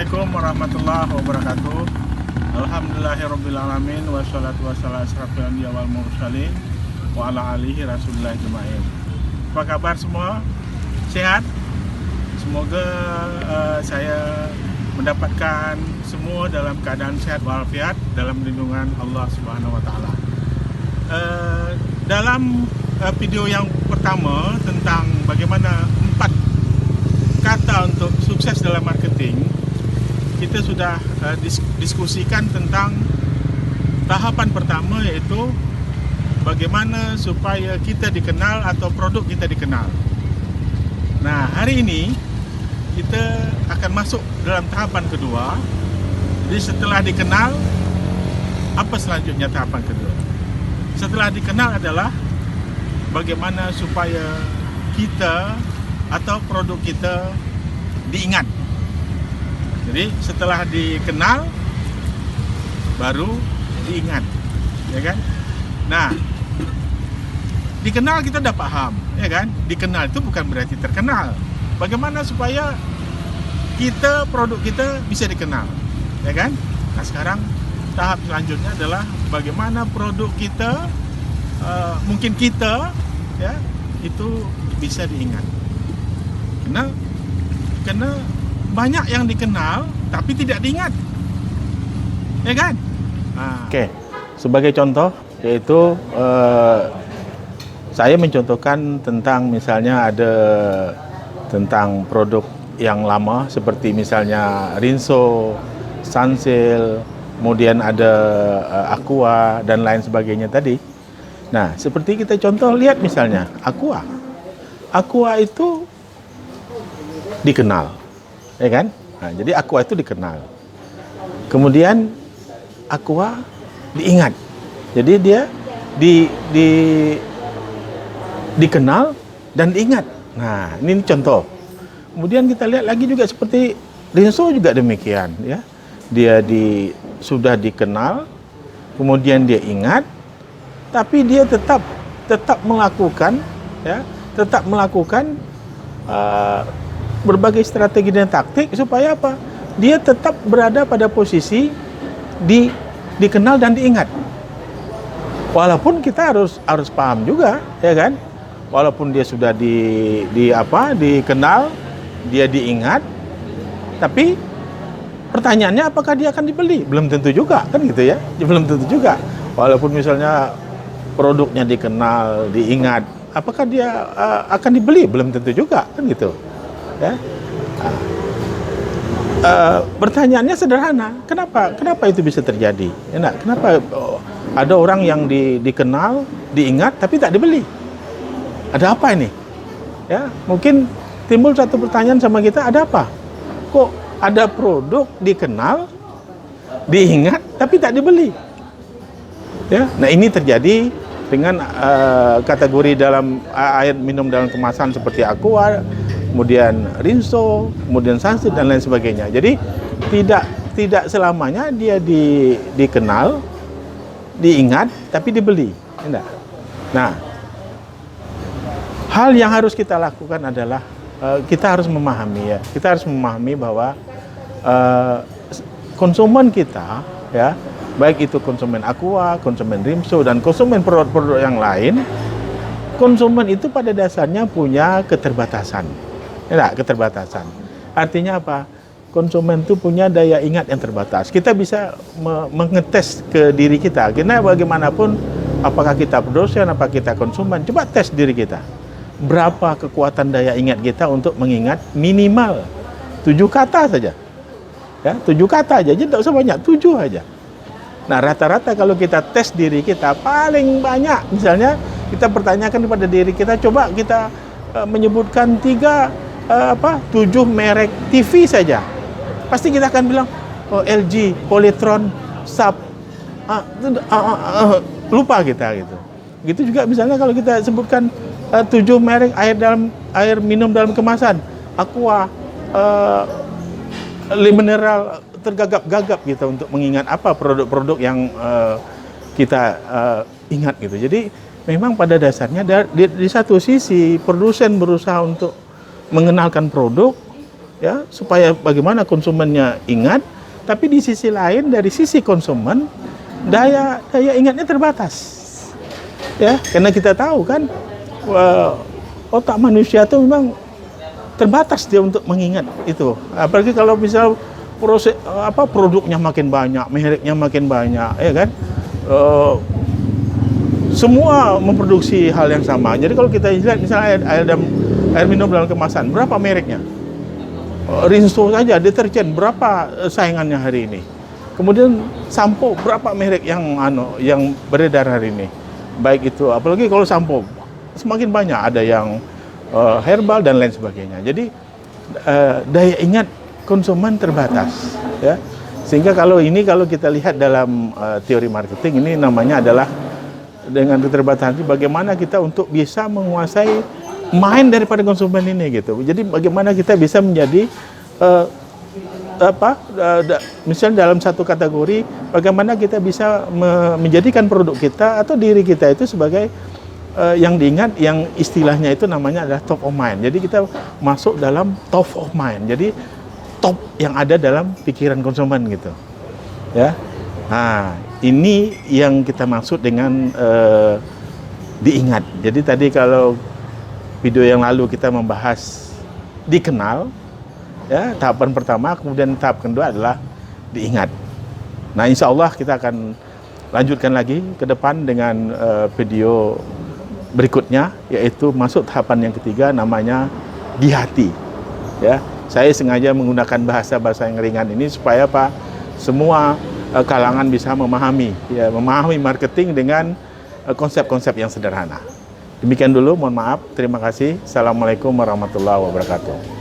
Assalamualaikum warahmatullahi wabarakatuh. Alhamdulillahirrabbilalamin. Wassalatu wassalamu asyrafil anbiya wal mursalin wa ala alihi rasulillah jema'in. Apa kabar semua? Sehat? Semoga saya mendapatkan semua dalam keadaan sehat walafiat dalam lindungan Allah Subhanahu wa taala. Dalam video yang pertama tentang bagaimana 4 kata untuk sukses dalam marketing, kita sudah diskusikan tentang tahapan pertama, yaitu bagaimana supaya kita dikenal atau produk kita dikenal. Nah, hari ini kita akan masuk dalam tahapan kedua. Jadi setelah dikenal, apa selanjutnya tahapan kedua? Setelah dikenal adalah bagaimana supaya kita atau produk kita diingat. Jadi setelah dikenal baru diingat, ya kan? Nah, dikenal kita udah paham, ya kan? Dikenal itu bukan berarti terkenal. Bagaimana supaya produk kita bisa dikenal, ya kan? Nah, sekarang tahap selanjutnya adalah bagaimana produk kita, mungkin kita, ya, itu bisa diingat. Karena banyak yang dikenal tapi tidak diingat, ya kan? Oke, sebagai contoh yaitu saya mencontohkan tentang misalnya ada tentang produk yang lama seperti misalnya Rinso, Sunsilk, kemudian ada Aqua dan lain sebagainya tadi. Nah, seperti kita contoh lihat misalnya Aqua itu dikenal, ya kan? Nah, jadi Aqua itu dikenal. Kemudian Aqua diingat. Jadi dia dikenal dan diingat. Nah, ini contoh. Kemudian kita lihat lagi juga seperti Rinso juga demikian, ya. Dia sudah dikenal, kemudian dia ingat, tapi dia tetap melakukan, ya, berbagai strategi dan taktik supaya apa? Dia tetap berada pada posisi dikenal dan diingat. Walaupun kita harus paham juga, ya kan? Walaupun dia sudah dikenal, dia diingat, tapi pertanyaannya apakah dia akan dibeli? Belum tentu juga, kan gitu ya? Belum tentu juga. Walaupun misalnya produknya dikenal, diingat, apakah dia akan dibeli? Belum tentu juga, kan gitu. Ya. Pertanyaannya sederhana, kenapa itu bisa terjadi? Ya, kenapa ada orang yang dikenal, diingat, tapi tak dibeli? Ada apa ini? Ya, mungkin timbul satu pertanyaan sama kita, ada apa? Kok ada produk dikenal, diingat, tapi tak dibeli? Ya, nah ini terjadi dengan kategori dalam air minum dalam kemasan seperti Aqua, kemudian Rinso, kemudian Sunsilk dan lain sebagainya. Jadi tidak selamanya dia dikenal, diingat, tapi dibeli. Enggak. Nah, hal yang harus kita lakukan adalah kita harus memahami, ya. Kita harus memahami bahwa konsumen kita, ya, baik itu konsumen Aqua, konsumen Rinso dan konsumen produk-produk yang lain, konsumen itu pada dasarnya punya keterbatasan. Enggak, keterbatasan. Artinya apa? Konsumen itu punya daya ingat yang terbatas. Kita bisa mengetes ke diri kita. Karena bagaimanapun, apakah kita produsen, apakah kita konsumen, coba tes diri kita. Berapa kekuatan daya ingat kita untuk mengingat minimal 7 kata saja. Ya, 7 kata aja, jadi tidak usah banyak, 7 aja. Nah, rata-rata kalau kita tes diri kita, paling banyak, misalnya kita pertanyakan kepada diri kita, coba kita menyebutkan 7 merek TV saja. Pasti kita akan bilang, oh, LG, Polytron, Sharp, lupa kita gitu. Gitu juga misalnya kalau kita sebutkan 7 merek air minum dalam kemasan, Aqua, mineral, tergagap-gagap gitu untuk mengingat apa produk-produk yang kita ingat gitu. Jadi memang pada dasarnya di satu sisi produsen berusaha untuk mengenalkan produk, ya, supaya bagaimana konsumennya ingat, tapi di sisi lain dari sisi konsumen daya ingatnya terbatas. Ya, karena kita tahu kan otak manusia itu memang terbatas dia untuk mengingat itu. Apalagi kalau misal produknya makin banyak, mereknya makin banyak, ya kan? Semua memproduksi hal yang sama. Jadi kalau kita lihat misalnya air minum dalam kemasan, berapa mereknya? Rinso saja, deterjen berapa saingannya hari ini? Kemudian sampo berapa merek yang beredar hari ini? Baik itu, apalagi kalau sampo semakin banyak, ada yang herbal dan lain sebagainya. Jadi daya ingat konsumen terbatas, ya. Sehingga kalau kita lihat dalam teori marketing, ini namanya adalah dengan keterbatasan bagaimana kita untuk bisa menguasai mind daripada konsumen ini gitu. Jadi bagaimana kita bisa menjadi misalnya dalam satu kategori, bagaimana kita bisa menjadikan produk kita atau diri kita itu sebagai yang diingat, yang istilahnya itu namanya adalah top of mind. Jadi kita masuk dalam top of mind. Jadi top yang ada dalam pikiran konsumen gitu. Ya. Nah, ini yang kita maksud dengan diingat. Jadi tadi kalau video yang lalu kita membahas dikenal, ya, tahapan pertama, kemudian tahap kedua adalah diingat. Nah, insya Allah kita akan lanjutkan lagi ke depan dengan video berikutnya, yaitu masuk tahapan yang ketiga, namanya di hati. Ya, saya sengaja menggunakan bahasa yang ringan ini supaya semua kalangan bisa memahami marketing dengan konsep-konsep yang sederhana. Demikian dulu, mohon maaf, terima kasih. Assalamualaikum warahmatullahi wabarakatuh.